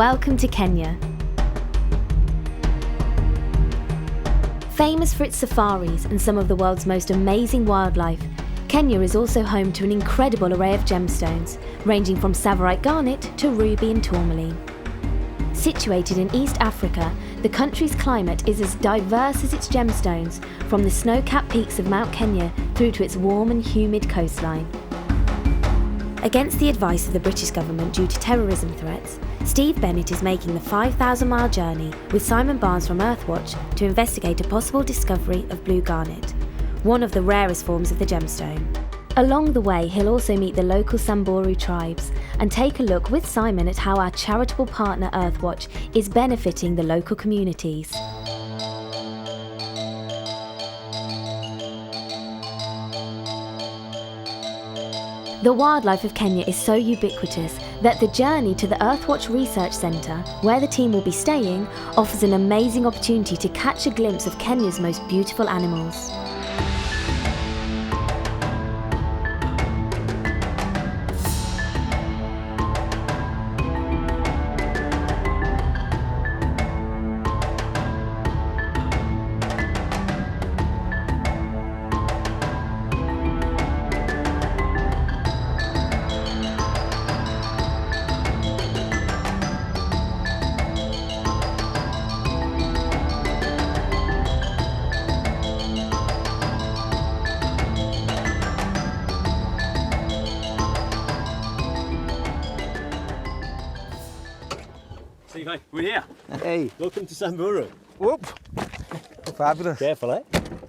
Welcome to Kenya. Famous for its safaris and some of the world's most amazing wildlife, Kenya is also home to an incredible array of gemstones, ranging from Savarite garnet to ruby and tourmaline. Situated in East Africa, the country's climate is as diverse as its gemstones, from the snow-capped peaks of Mount Kenya through to its warm and humid coastline. Against the advice of the British government due to terrorism threats, Steve Bennett is making the 5,000-mile journey with Simon Barnes from Earthwatch to investigate a possible discovery of Blue Garnet, one of the rarest forms of the gemstone. Along the way, he'll also meet the local Samburu tribes and take a look with Simon at how our charitable partner Earthwatch is benefiting the local communities. The wildlife of Kenya is so ubiquitous that the journey to the Earthwatch Research Centre, where the team will be staying, offers an amazing opportunity to catch a glimpse of Kenya's most beautiful animals. Steve, hey, we're here. Hey. Welcome to Samburu. Whoop. Fabulous. Careful, eh?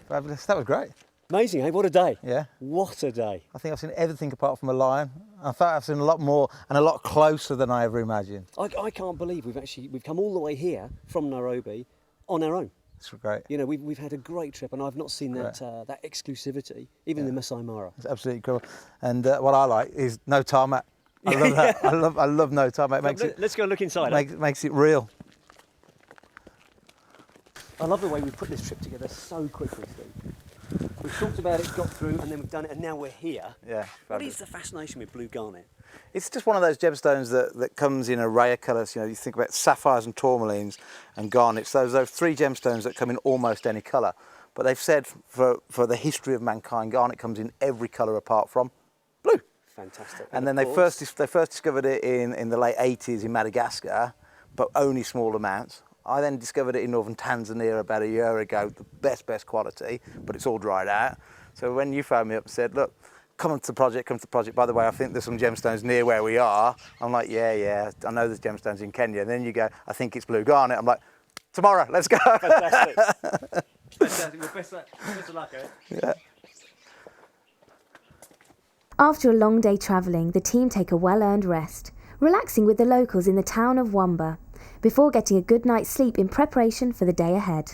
Fabulous. That was great. Amazing, eh? What a day. Yeah. What a day. I think I've seen everything apart from a lion. In fact, I've seen a lot more and a lot closer than I ever imagined. I can't believe we've come all the way here from Nairobi on our own. It's great. You know, we've had a great trip, and I've not seen that that exclusivity, even the Masai Mara. It's absolutely cool. And what I like is no tarmac. I love that. I love no tarmac. Let's go look inside. Makes it real. I love the way we put this trip together so quickly, Steve. We've talked about it, got through, and then we've done it, and now we're here. Yeah. What is the fascination with Blue Garnet? It's just one of those gemstones that comes in an array of colours. You know, you think about sapphires and tourmalines and garnets. Those three gemstones that come in almost any colour. But they've said for the history of mankind, garnet comes in every colour apart from blue. Fantastic. And then they first discovered it in the late 80s in Madagascar, but only small amounts. I then discovered it in northern Tanzania about a year ago, the best quality, but it's all dried out. So when you phoned me up and said, look, come to the project. By the way, I think there's some gemstones near where we are. I'm like, yeah, I know there's gemstones in Kenya. And then you go, I think it's Blue Garnet. I'm like, tomorrow, let's go. Fantastic. Fantastic. Well, best of luck, eh? Yeah. After a long day travelling, the team take a well-earned rest, relaxing with the locals in the town of Wamba, before getting a good night's sleep in preparation for the day ahead.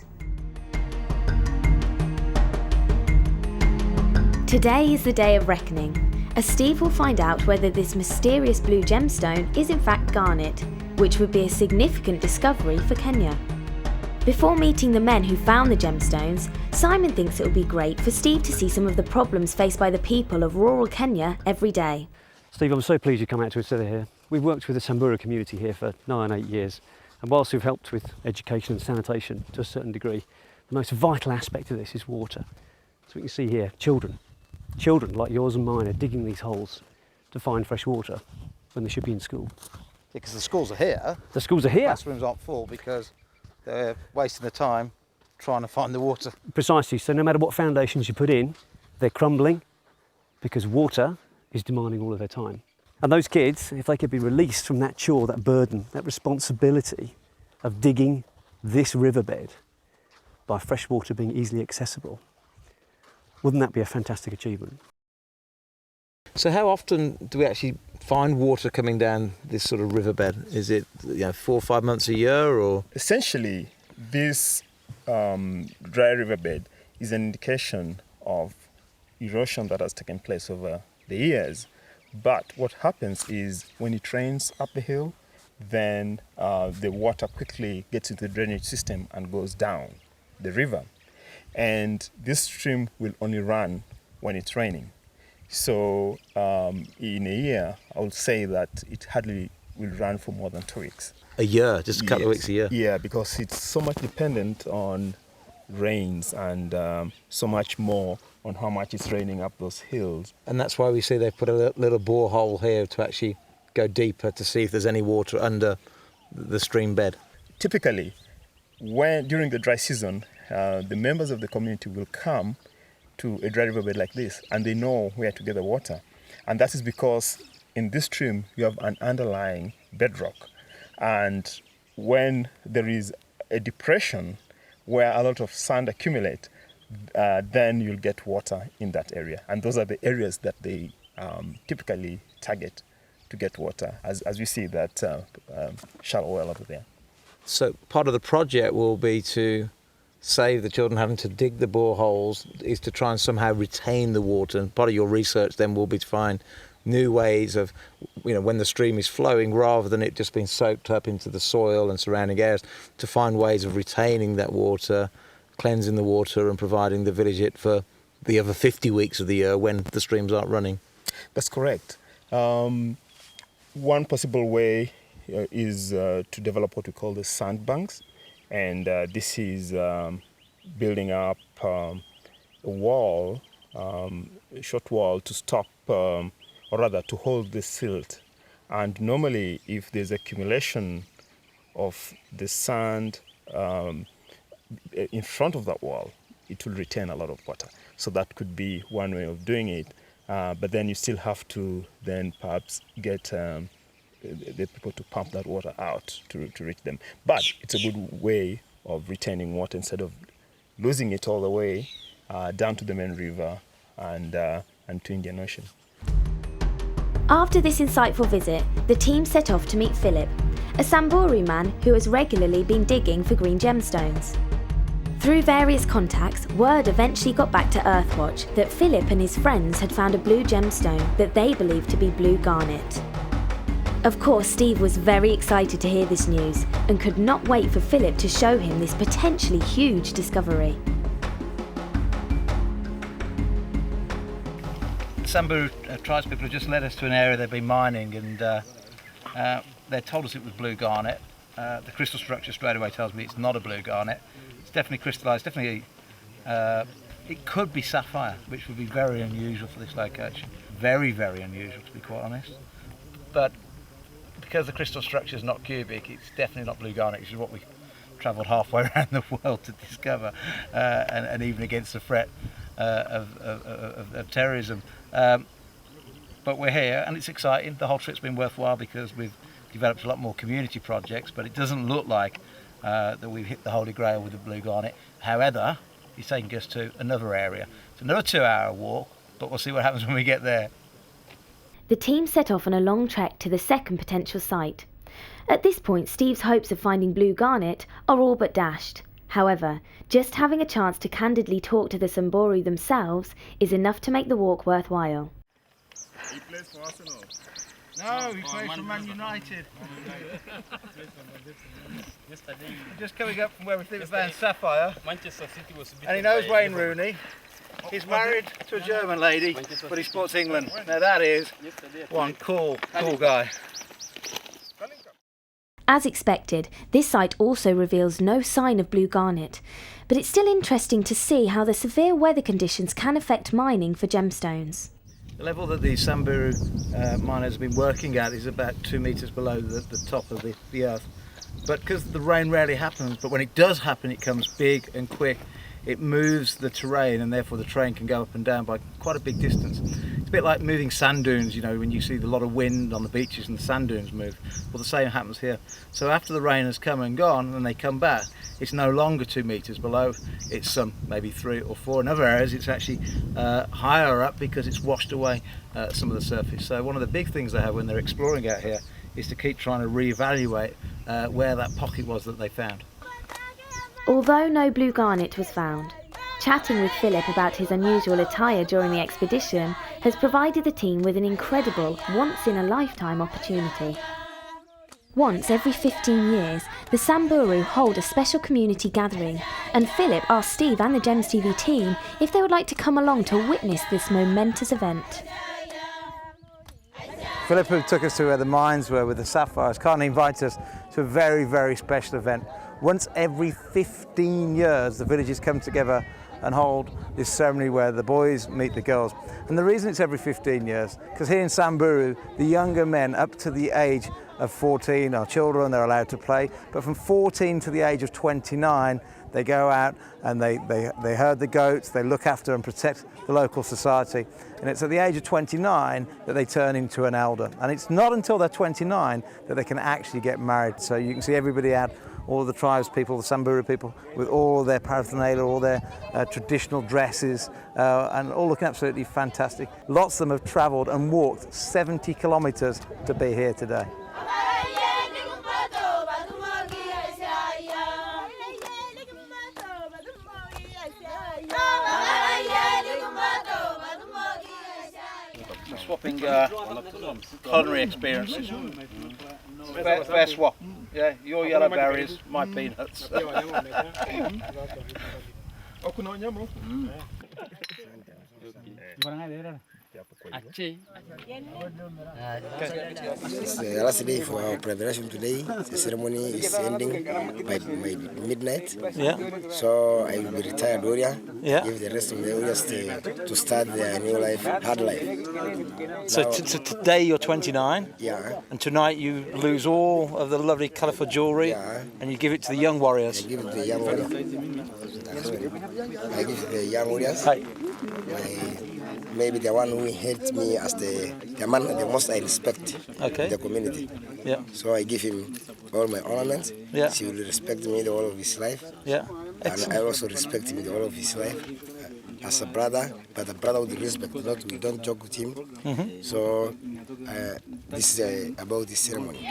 Today is the day of reckoning, as Steve will find out whether this mysterious blue gemstone is in fact garnet, which would be a significant discovery for Kenya. Before meeting the men who found the gemstones, Simon thinks it would be great for Steve to see some of the problems faced by the people of rural Kenya every day. Steve, I'm so pleased you come out to us today here. We've worked with the Samburu community here for 8 years, and whilst we've helped with education and sanitation to a certain degree, the most vital aspect of this is water. So we can see here, children like yours and mine are digging these holes to find fresh water when they should be in school. Because the schools are here. The schools are here. Classrooms aren't full because they're wasting the time trying to find the water. Precisely, so no matter what foundations you put in, they're crumbling because water is demanding all of their time. And those kids, if they could be released from that chore, that burden, that responsibility of digging this riverbed by fresh water being easily accessible, wouldn't that be a fantastic achievement? So how often do we actually find water coming down this sort of riverbed? Is it 4 or 5 months a year, or? Essentially, this dry riverbed is an indication of erosion that has taken place over the years. But what happens is when it rains up the hill, then the water quickly gets into the drainage system and goes down the river. And this stream will only run when it's raining. So in a year, I would say that it hardly will run for more than 2 weeks. a year, just a couple of Yes. weeks a year. Yeah, because it's so much dependent on rains and so much more on how much it's raining up those hills. And that's why we see they've put a little borehole here to actually go deeper to see if there's any water under the stream bed. Typically, during the dry season, the members of the community will come to a dry riverbed like this, and they know where to get the water. And that is because in this stream you have an underlying bedrock, and when there is a depression where a lot of sand accumulate, then you'll get water in that area. And those are the areas that they typically target to get water, as we see that shallow well over there. So part of the project will be to save the children having to dig the boreholes, is to try and somehow retain the water. And part of your research then will be to find new ways of, when the stream is flowing, rather than it just being soaked up into the soil and surrounding areas, to find ways of retaining that water, cleansing the water and providing the village it for the other 50 weeks of the year when the streams aren't running. That's correct. One possible way is to develop what we call the sandbanks, and this is building up a wall, a short wall to stop, or rather to hold the silt. And normally, if there's accumulation of the sand in front of that wall, it will retain a lot of water. So that could be one way of doing it. But then you still have to then perhaps get the people to pump that water out to reach them. But it's a good way of retaining water instead of losing it all the way down to the main river and to Indian Ocean. After this insightful visit, the team set off to meet Philip, a Samburu man who has regularly been digging for green gemstones. Through various contacts, word eventually got back to Earthwatch that Philip and his friends had found a blue gemstone that they believed to be Blue Garnet. Of course, Steve was very excited to hear this news and could not wait for Philip to show him this potentially huge discovery. Samburu tribespeople have just led us to an area they've been mining, and they told us it was Blue Garnet. The crystal structure straight away tells me it's not a Blue Garnet. It's definitely crystallised, definitely it could be sapphire, which would be very unusual for this location. Very, very unusual, to be quite honest. But because the crystal structure is not cubic, it's definitely not Blue Garnet, which is what we travelled halfway around the world to discover, and even against the threat of terrorism. But we're here and it's exciting. The whole trip's been worthwhile because we've developed a lot more community projects, but it doesn't look like that we've hit the Holy Grail with the Blue Garnet. However, he's taking us to another area. It's another 2-hour walk, but we'll see what happens when we get there. The team set off on a long trek to the second potential site. At this point, Steve's hopes of finding Blue Garnet are all but dashed. However, just having a chance to candidly talk to the Samburu themselves is enough to make the walk worthwhile. He plays for Arsenal. No, he plays for Man United. Just coming up from where we think we found sapphire, Manchester City was and he knows Wayne Rooney. He's married to a German lady, but he supports England. Now that is one cool guy. As expected, this site also reveals no sign of Blue Garnet, but it's still interesting to see how the severe weather conditions can affect mining for gemstones. The level that the Samburu miners have been working at is about 2 metres below the top of the earth. But because the rain rarely happens, but when it does happen it comes big and quick, it moves the terrain, and therefore the terrain can go up and down by quite a big distance. It's a bit like moving sand dunes, when you see a lot of wind on the beaches and the sand dunes move. Well, the same happens here. So after the rain has come and gone and they come back, it's no longer 2 metres below, it's maybe 3 or 4. In other areas it's actually higher up because it's washed away some of the surface. So one of the big things they have when they're exploring out here is to keep trying to reevaluate where that pocket was that they found. Although no Blue Garnet was found, chatting with Philip about his unusual attire during the expedition has provided the team with an incredible, once-in-a-lifetime opportunity. Once every 15 years, the Samburu hold a special community gathering, and Philip asked Steve and the Gems TV team if they would like to come along to witness this momentous event. Philip, who took us to where the mines were with the sapphires, kindly invited us to a very, very special event. Once every 15 years, the villages come together and hold this ceremony where the boys meet the girls. And the reason it's every 15 years, because here in Samburu, the younger men up to the age of 14 are children, they're allowed to play, but from 14 to the age of 29, they go out and they herd the goats, they look after and protect the local society. And it's at the age of 29 that they turn into an elder. And it's not until they're 29 that they can actually get married. So you can see everybody out, all the tribes people, the Samburu people, with all their paraphernalia, all their traditional dresses, and all looking absolutely fantastic. Lots of them have travelled and walked 70 kilometres to be here today. Swapping culinary experiences. Fair swap. Yeah, your yellow berries, my peanuts. It's the last day for our preparation today. The ceremony is ending by midnight. Yeah. So I will be retired warrior. Yeah. Give the rest of the warriors to start their new life, hard life. So today you're 29, Yeah. and tonight you lose all of the lovely colourful jewellery, Yeah. and you give it to the young warriors. I give it to the young warriors. I give it to the young warriors. Hey. Maybe the one who hates me as the man the most I respect Okay. in the community. Yeah. So I give him all my ornaments. Yeah. He will respect me the whole of his life. Yeah. And I also respect him the whole of his life as a brother, but a brother with respect. We don't joke with him. Mm-hmm. So this is about this ceremony.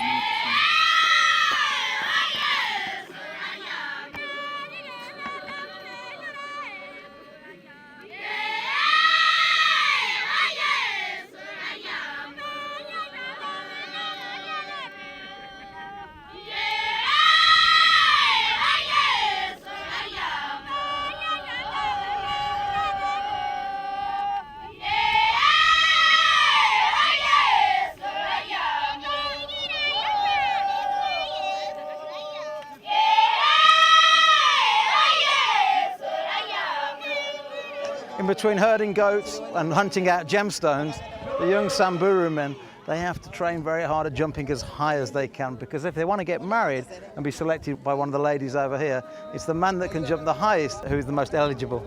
In between herding goats and hunting out gemstones, the young Samburu men, they have to train very hard at jumping as high as they can, because if they want to get married and be selected by one of the ladies over here, it's the man that can jump the highest who is the most eligible.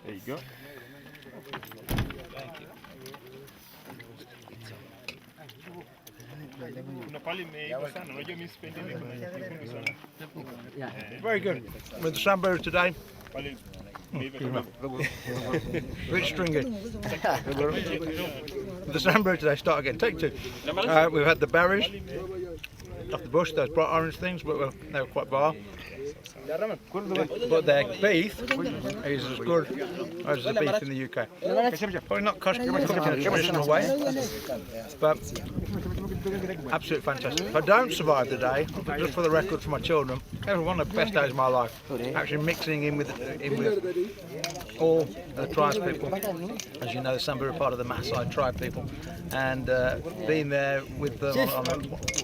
There you go. Very good. With the Samburu today, rich stringy. With the Samburu today, start again. Take two. We've had the berries off the bush, those bright orange things, but they were quite bar. But their beef is as good as the beef in the UK. Probably not cooked in a traditional way, but absolutely fantastic. If I don't survive the day, just for the record for my children, it was one of the best days of my life. Actually mixing in with all the tribes people. As you know, the Samburu are part of the Maasai tribe people, and being there with them on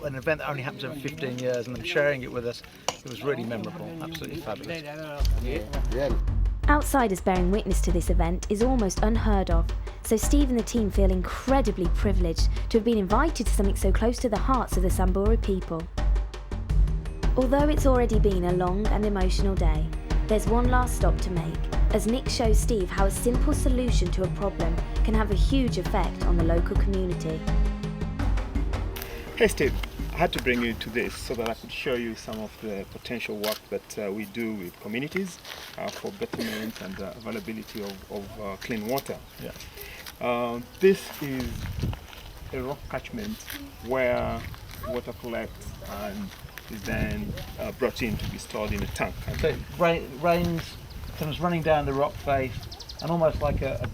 an event that only happens every 15 years and them sharing it with us, it was really memorable, absolutely fabulous. Outsiders bearing witness to this event is almost unheard of, so Steve and the team feel incredibly privileged to have been invited to something so close to the hearts of the Samburu people. Although it's already been a long and emotional day, There's one last stop to make, as Nick shows Steve how a simple solution to a problem can have a huge effect on the local community. Hey Steve, I had to bring you to this so that I could show you some of the potential work that we do with communities for betterment and availability of clean water. Yeah. This is a rock catchment where water collects and is then brought in to be stored in a tank. So rains comes running down the rock face, and almost like a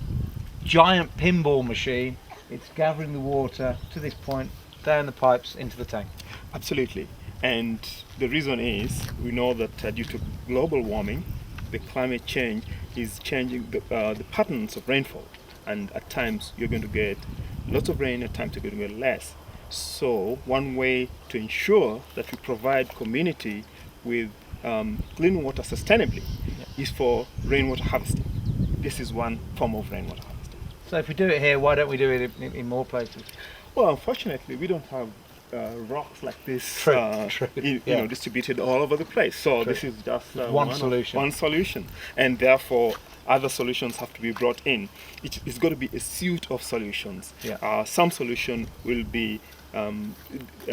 giant pinball machine, it's gathering the water to this point, down the pipes into the tank. Absolutely. And the reason is, we know that due to global warming, the climate change is changing the patterns of rainfall. And at times you're going to get lots of rain, at times you're going to get less. So one way to ensure that we provide community with clean water sustainably is for rainwater harvesting. This is one form of rainwater harvesting. So if we do it here, why don't we do it in more places? Well, unfortunately, we don't have rocks like this you know, distributed all over the place. So this is just one solution. And therefore, other solutions have to be brought in. It's got to be a suite of solutions. Yeah. Some solution will be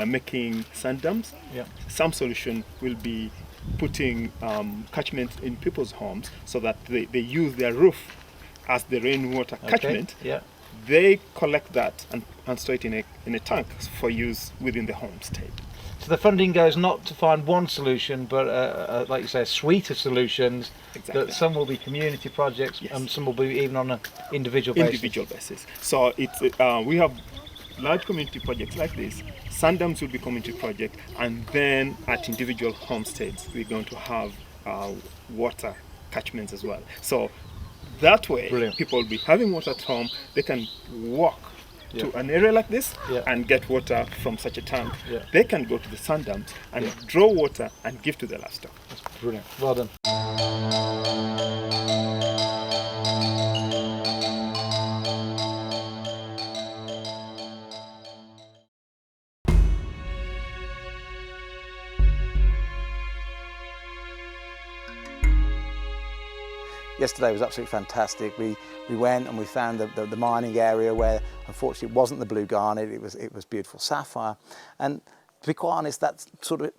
making sand dams. Yeah. Some solution will be putting catchments in people's homes so that they use their roof as the rainwater catchment. Yeah. They collect that and store it in a tank for use within the homestead. So the funding goes not to find one solution, but like you say, a suite of solutions. Exactly. That some will be community projects, Yes. and some will be even on an individual basis. So it's we have large community projects like this. Sand dams will be community project, and then at individual homesteads we're going to have water catchments as well. So that way, Brilliant. People will be having water at home. They can walk to an area like this and get water from such a tank. Yeah. They can go to the sand dams and draw water and give to their livestock. That's brilliant. Well done. Yesterday was absolutely fantastic. We went and we found the mining area where unfortunately it wasn't the Blue Garnet, it was beautiful sapphire. And to be quite honest, that's sort of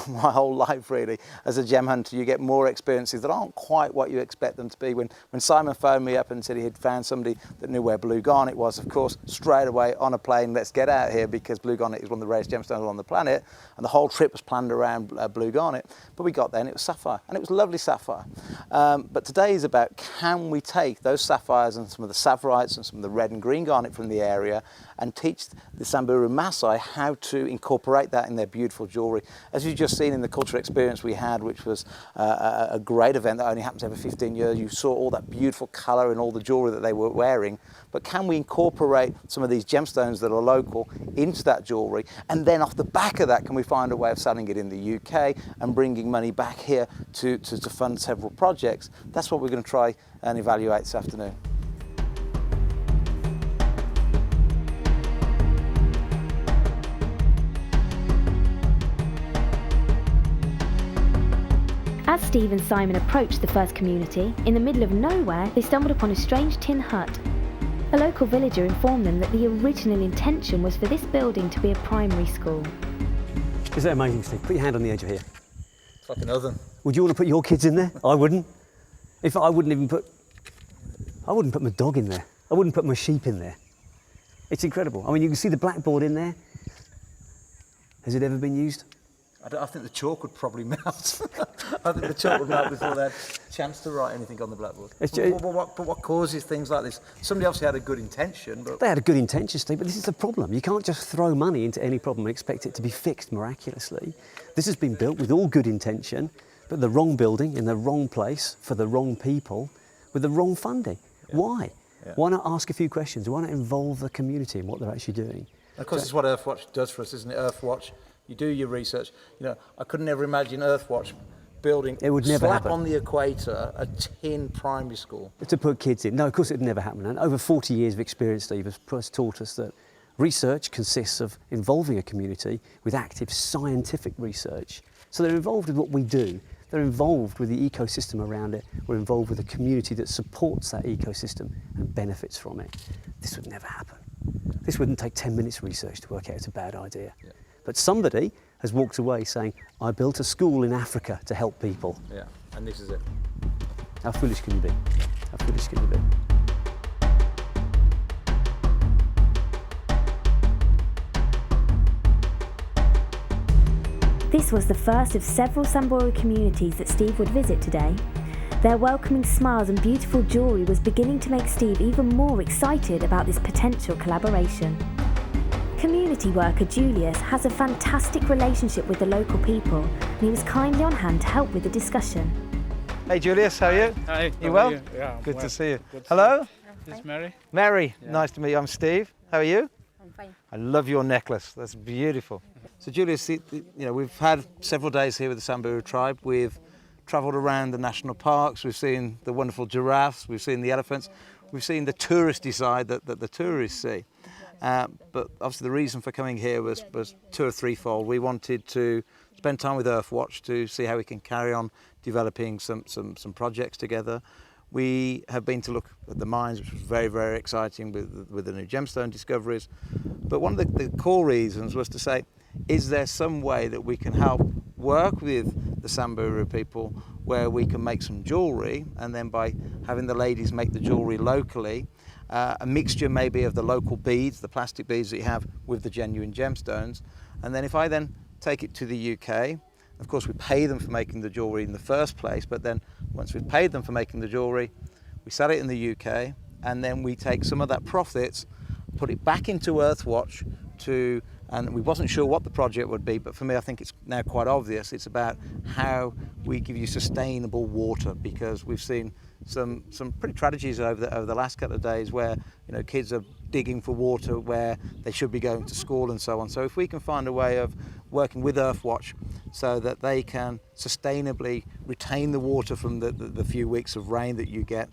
my whole life really. As a gem hunter, you get more experiences that aren't quite what you expect them to be. When Simon phoned me up and said he had found somebody that knew where Blue Garnet was, of course, straight away on a plane, let's get out here, because Blue Garnet is one of the rarest gemstones on the planet, and the whole trip was planned around Blue Garnet. But we got there and it was sapphire, and it was lovely sapphire. But today is about, can we take those sapphires and some of the savrites and some of the red and green garnet from the area and teach the Samburu Maasai how to incorporate that in their beautiful jewellery. As you've just seen in the cultural experience we had, which was a great event that only happens every 15 years, you saw all that beautiful colour and all the jewellery that they were wearing. But can we incorporate some of these gemstones that are local into that jewellery, and then off the back of that, can we find a way of selling it in the UK and bringing money back here to fund several projects? That's what we're going to try and evaluate this afternoon. As Steve and Simon approached the first community, in the middle of nowhere, they stumbled upon a strange tin hut. A local villager informed them that the original intention was for this building to be a primary school. Is that amazing, Steve? Put your hand on the edge of here. It's like an oven. Would you want to put your kids in there? I wouldn't. In fact, I wouldn't put my dog in there. I wouldn't put my sheep in there. It's incredible. I mean, you can see the blackboard in there. Has it ever been used? I think the chalk would probably melt. I think the chalk would melt before they had a chance to write anything on the blackboard. But what causes things like this? Somebody obviously had a good intention, but... They had a good intention, Steve, but this is the problem. You can't just throw money into any problem and expect it to be fixed miraculously. This has been built with all good intention, but the wrong building in the wrong place for the wrong people with the wrong funding. Yeah. Why? Yeah. Why not ask a few questions? Why not involve the community in what they're actually doing? Of course, it's what Earthwatch does for us, isn't it? Earthwatch. You do your research. You know, I could never imagine Earthwatch building, it would never slap happen. On the equator, a tin primary school. To put kids in. No, of course it would never happen. And over 40 years of experience, Steve, has taught us that research consists of involving a community with active scientific research. So they're involved with what we do. They're involved with the ecosystem around it. We're involved with a community that supports that ecosystem and benefits from it. This would never happen. This wouldn't take 10 minutes research to work out it's a bad idea. Yeah. But somebody has walked away saying, I built a school in Africa to help people. Yeah, and this is it. How foolish can you be? How foolish can you be? This was the first of several Samburu communities that Steve would visit today. Their welcoming smiles and beautiful jewellery was beginning to make Steve even more excited about this potential collaboration. Community worker Julius has a fantastic relationship with the local people, and he was kindly on hand to help with the discussion. Hey Julius, how are you? Hi. You well? Yeah. Good well. to see you. Good to Hello? This is Mary. Mary, Yeah. nice to meet you. I'm Steve. How are you? I'm fine. I love your necklace. That's beautiful. So Julius, we've had several days here with the Samburu tribe. We've travelled around the national parks. We've seen the wonderful giraffes. We've seen the elephants. We've seen the touristy side that the tourists see. But obviously the reason for coming here was two or threefold. We wanted to spend time with Earthwatch to see how we can carry on developing some projects together. We have been to look at the mines, which was very, very exciting with the new gemstone discoveries. But one of the core reasons was to say, is there some way that we can help work with the Samburu people where we can make some jewellery, and then by having the ladies make the jewellery locally, a mixture maybe of the local beads, the plastic beads that you have, with the genuine gemstones. And then if I then take it to the UK, of course we pay them for making the jewellery in the first place, but then once we've paid them for making the jewellery, we sell it in the UK, and then we take some of that profits, put it back into Earthwatch and we wasn't sure what the project would be, but for me I think it's now quite obvious. It's about how we give you sustainable water, because we've seen some pretty tragedies over the last couple of days where kids are digging for water where they should be going to school and so on. So if we can find a way of working with Earthwatch so that they can sustainably retain the water from the few weeks of rain that you get,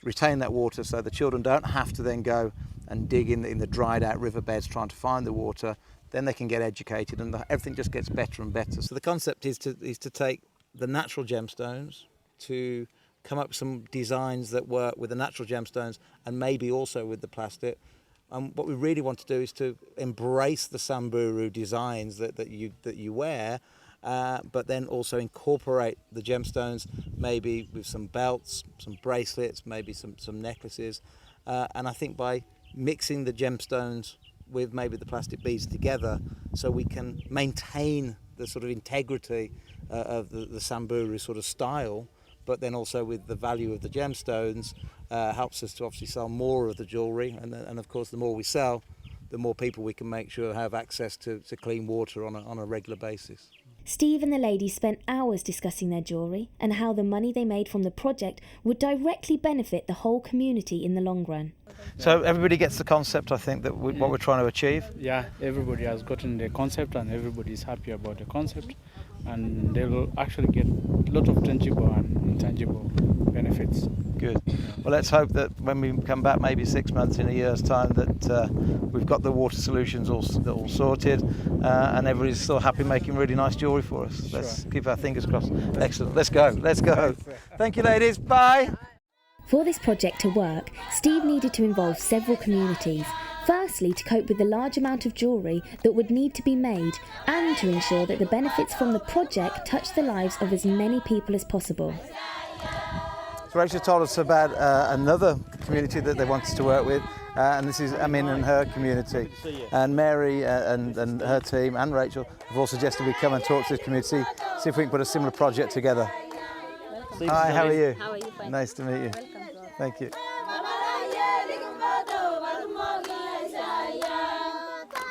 retain that water so the children don't have to then go and dig in the dried out riverbeds trying to find the water, then they can get educated and everything just gets better and better. So the concept is to take the natural gemstones, to come up with some designs that work with the natural gemstones and maybe also with the plastic. And what we really want to do is to embrace the Samburu designs that you wear, but then also incorporate the gemstones, maybe with some belts, some bracelets, maybe some necklaces. And I think by mixing the gemstones with maybe the plastic beads together, so we can maintain the sort of integrity of the Samburu sort of style, but then also with the value of the gemstones, helps us to obviously sell more of the jewellery, and of course the more we sell, the more people we can make sure have access to clean water on a regular basis. Steve and the ladies spent hours discussing their jewellery and how the money they made from the project would directly benefit the whole community in the long run. So everybody gets the concept, I think, that what we're trying to achieve? Yeah, everybody has gotten the concept and everybody is happy about the concept, and they will actually get a lot of tangible and intangible benefits. Good. Well, let's hope that when we come back, maybe 6 months, in a year's time, that we've got the water solutions all sorted, and everybody's still happy making really nice jewellery for us. Sure. Let's keep our fingers crossed. Excellent. Let's go. Let's go. Thank you, ladies. Bye. For this project to work, Steve needed to involve several communities. Firstly, to cope with the large amount of jewellery that would need to be made, and to ensure that the benefits from the project touched the lives of as many people as possible. So Rachel told us about another community that they wanted to work with, and this is Amin and her community. And Mary and her team and Rachel have all suggested we come and talk to this community, see if we can put a similar project together. Welcome. Hi, how are you? How are you? Fine. Nice to meet you. Welcome. Thank you.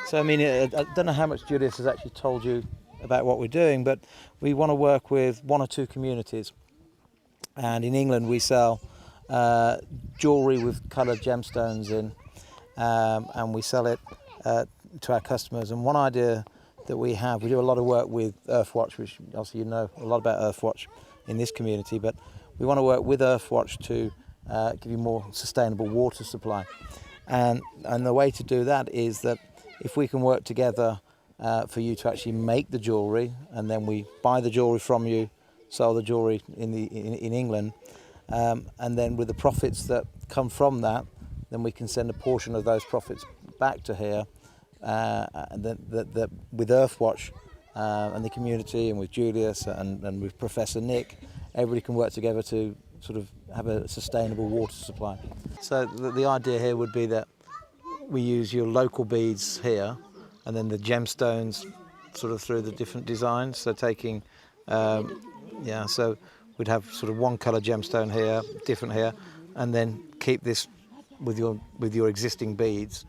So I mean, I don't know how much Julius has actually told you about what we're doing, but we want to work with 1 or 2 communities. And in England we sell jewellery with coloured gemstones in, and we sell it to our customers. And one idea that we do a lot of work with Earthwatch, which obviously you know a lot about Earthwatch in this community, but we want to work with Earthwatch to give you more sustainable water supply. And the way to do that is that if we can work together for you to actually make the jewellery, and then we buy the jewellery from you, sell the jewellery in England, and then with the profits that come from that, then we can send a portion of those profits back to here, and then with Earthwatch and the community, and with Julius and with Professor Nick, everybody can work together to sort of have a sustainable water supply. So the idea here would be that we use your local beads here, and then the gemstones sort of through the different designs. So taking, so we'd have sort of one colour gemstone here, different here, and then keep this with your existing beads,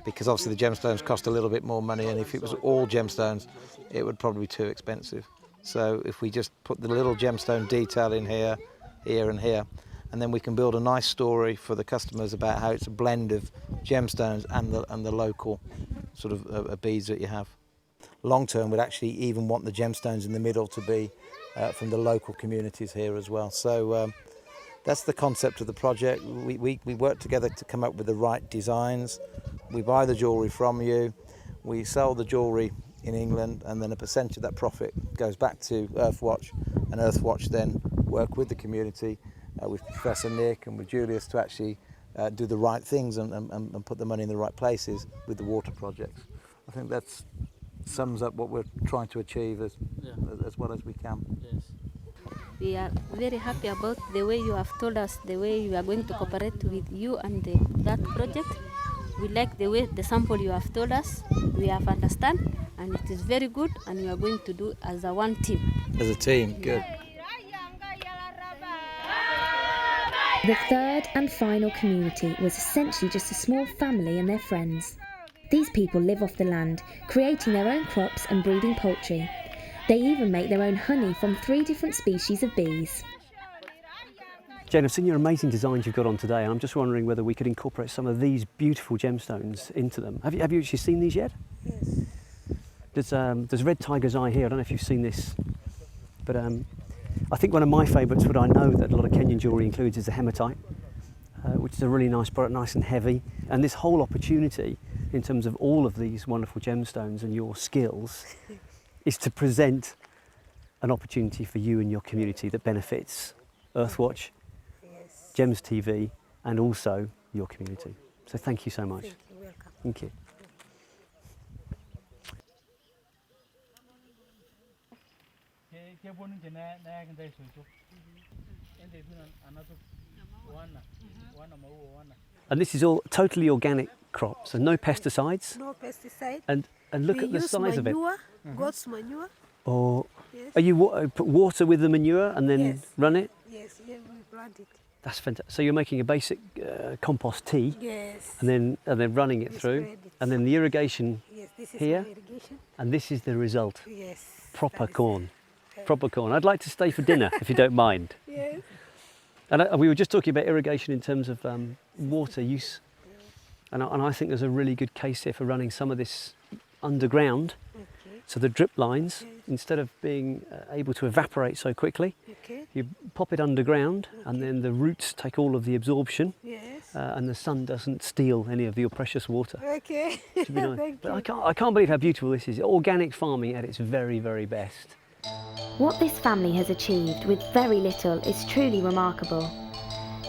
because obviously the gemstones cost a little bit more money, and if it was all gemstones, it would probably be too expensive. So if we just put the little gemstone detail in here, here and here, and then we can build a nice story for the customers about how it's a blend of gemstones and the local sort of beads that you have. Long term, we'd actually even want the gemstones in the middle to be from the local communities here as well. So that's the concept of the project. We work together to come up with the right designs. We buy the jewellery from you, we sell the jewellery in England, and then a percentage of that profit goes back to Earthwatch, and Earthwatch then work with the community, with Professor Nick and with Julius, to actually do the right things and put the money in the right places with the water projects. I think that sums up what we're trying to achieve as well as we can. Yes. We are very happy about the way you have told us, the way you are going to cooperate with you and that project. We like the way the sample you have told us, we have understand, and it is very good, and you are going to do as a one team. As a team, good. The third and final community was essentially just a small family and their friends. These people live off the land, creating their own crops and breeding poultry. They even make their own honey from 3 different species of bees. Jane, I've seen your amazing designs you've got on today, and I'm just wondering whether we could incorporate some of these beautiful gemstones into them. Have you actually seen these yet? Yes. There's red tiger's eye here. I don't know if you've seen this, but I think one of my favourites, what I know that a lot of Kenyan jewellery includes, is the hematite, which is a really nice product, nice and heavy. And this whole opportunity, in terms of all of these wonderful gemstones and your skills, is to present an opportunity for you and your community that benefits Earthwatch, Yes. Gems TV, and also your community. So thank you so much. Thank you. Welcome. Thank you. And this is all totally organic crops, and no pesticides. No pesticide. And look We at the use size of it. manure, goat's manure. Or Yes. are you put water with the manure and then Yes. run it? Yes, yeah, we plant it. That's fantastic. So you're making a basic compost tea, Yes. and then running it We through, spread it. and then the irrigation Yes, this is here, my irrigation. and this is the result. Yes. Proper that is- corn. Proper corn. I'd like to stay for dinner if you don't mind. Yes. And we were just talking about irrigation in terms of water use, and I think there's a really good case here for running some of this underground. Okay. So the drip lines, instead of being able to evaporate so quickly, Okay. you pop it underground, and then the roots take all of the absorption, Yes. and the sun doesn't steal any of your precious water. Okay. Should be nice. Thank But you. I can't believe how beautiful this is. Organic farming at its very, very best. What this family has achieved with very little is truly remarkable.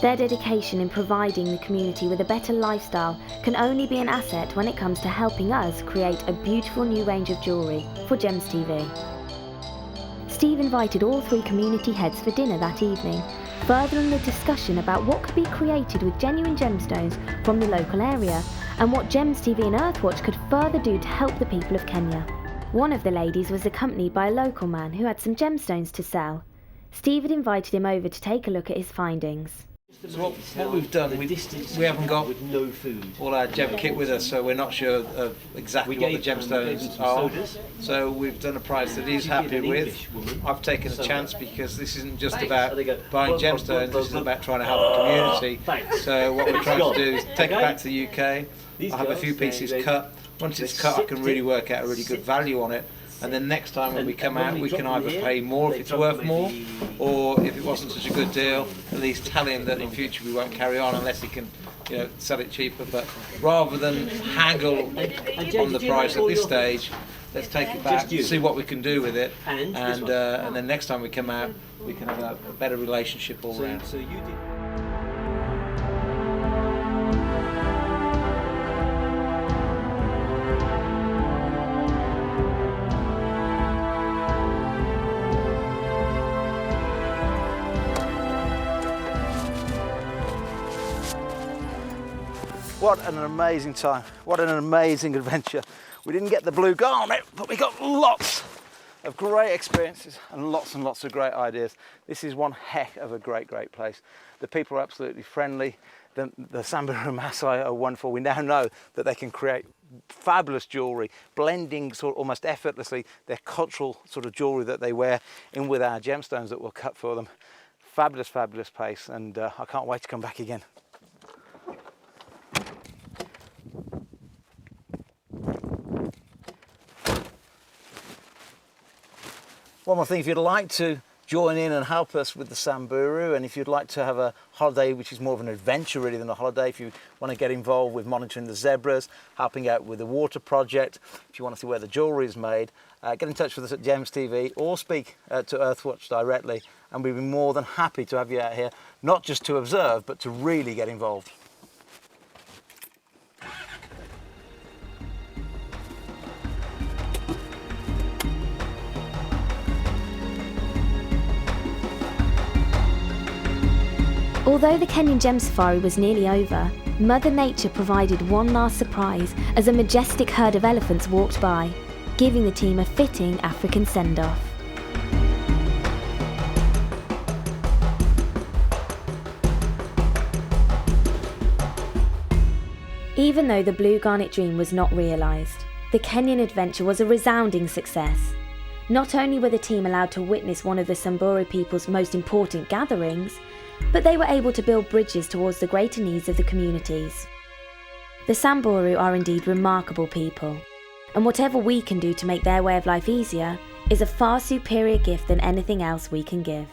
Their dedication in providing the community with a better lifestyle can only be an asset when it comes to helping us create a beautiful new range of jewellery for Gems TV. Steve invited all 3 community heads for dinner that evening, furthering the discussion about what could be created with genuine gemstones from the local area, and what Gems TV and Earthwatch could further do to help the people of Kenya. One of the ladies was accompanied by a local man who had some gemstones to sell. Steve had invited him over to take a look at his findings. So what we've done, we haven't got all our gem kit with us, so we're not sure of exactly what the gemstones are. So we've done a price that he's happy with. I've taken a chance because this isn't just about buying gemstones, this is about trying to help the community. So what we're trying to do is take it back to the UK. I'll have a few pieces cut. Once it's cut, I can really work out a really good value on it. And then next time when we come out, we can either pay more if it's worth more, or if it wasn't such a good deal, at least tell him that in future we won't carry on unless he can, sell it cheaper. But rather than haggle on the price at this stage, let's take it back, see what we can do with it, And and then next time we come out, we can have a better relationship all round. So you did. What an amazing time. What an amazing adventure. We didn't get the Blue Garnet, but we got lots of great experiences and lots of great ideas. This is one heck of a great place. The people are absolutely friendly. The Samburu Maasai are wonderful. We now know that they can create fabulous jewellery, blending sort of almost effortlessly their cultural sort of jewellery that they wear in with our gemstones that we'll cut for them. Fabulous place, and I can't wait to come back again. One more thing, if you'd like to join in and help us with the Samburu, and if you'd like to have a holiday which is more of an adventure really than a holiday, if you want to get involved with monitoring the zebras, helping out with the water project, if you want to see where the jewellery is made, get in touch with us at Gems TV or speak to Earthwatch directly, and we'd be more than happy to have you out here, not just to observe, but to really get involved. Although the Kenyan Gem Safari was nearly over, Mother Nature provided one last surprise as a majestic herd of elephants walked by, giving the team a fitting African send-off. Even though the Blue Garnet dream was not realised, the Kenyan adventure was a resounding success. Not only were the team allowed to witness one of the Samburu people's most important gatherings, but they were able to build bridges towards the greater needs of the communities. The Samburu are indeed remarkable people, and whatever we can do to make their way of life easier is a far superior gift than anything else we can give.